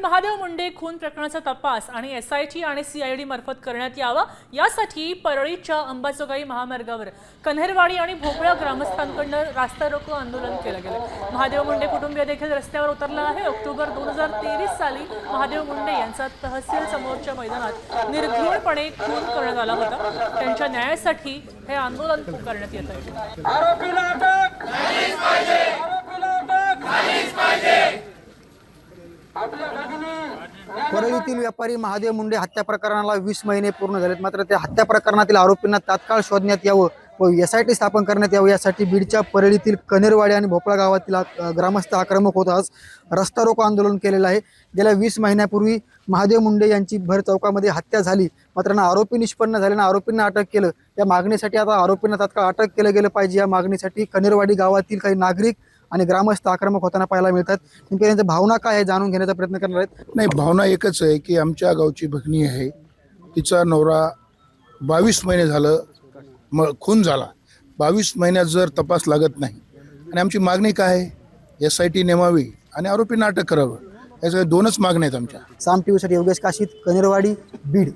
महादेव मुंडे खून प्रकरणाचा तपास आणि एसआयटी आणि सीआयडी मार्फत करण्यात यावा यासाठी परळीच्या अंबाजोगाई महामार्गावर कन्हेरवाडी आणि भोपळा ग्रामस्थांकडून रास्ता रोको आंदोलन केलं गेलं। महादेव मुंडे कुटुंबीय देखील रस्त्यावर उतरला आहे। ऑक्टोबर 2023 साली महादेव मुंडे यांचा तहसील समोरच्या मैदानात निर्घृणपणे खून करण्यात आला होता। त्यांच्या न्यायासाठी हे आंदोलन पुकारण्यात येत आहे। आरोपीला अटक झालीच पाहिजे, आरोपीला अटक झालीच पाहिजे। परळीतील व्यापारी महादेव मुंडे हत्या प्रकरणाला 20 महिने पूर्ण झालेत। मात्र त्या हत्या प्रकरणातील आरोपींना तात्काळ शोधण्यात यावं व एसआयटी स्थापन करण्यात यावं यासाठी बीडच्या परळीतील कन्हेरवाडी आणि भोपळा गावातील ग्रामस्थ आक्रमक होत आज रस्ता रोको आंदोलन केलेलं आहे। गेल्या 20 महिन्यापूर्वी महादेव मुंडे यांची भर चौकामध्ये हत्या झाली, मात्र आरोपी निष्पन्न झाले ना आरोपींना अटक केलं। या मागणीसाठी आता आरोपींना तात्काळ अटक केलं गेलं पाहिजे। या मागणीसाठी कन्हेरवाडी गावातील काही नागरिक आणि ग्रामस्थ आक्रमक होताना पाहायला मिळतात। नेमकी त्यांच्या भावना काय आहे जाणून घेण्याचा प्रयत्न करणार आहेत। नाही, भावना एकच आहे की आमच्या गावची भगिनी आहे, तिचा नवरा 22 महिने झालं खून झाला। 22 महिन्यात जर तपास लागत नाही आणि आमची मागणी काय आहे, एसआयटी नेमावी आणि आरोपींना अटक करावं, याच्या दोनच मागण्या आहेत आमच्या। साम टीव्हीसाठी योगेश काशीत, कन्हेरवाडी, बीड।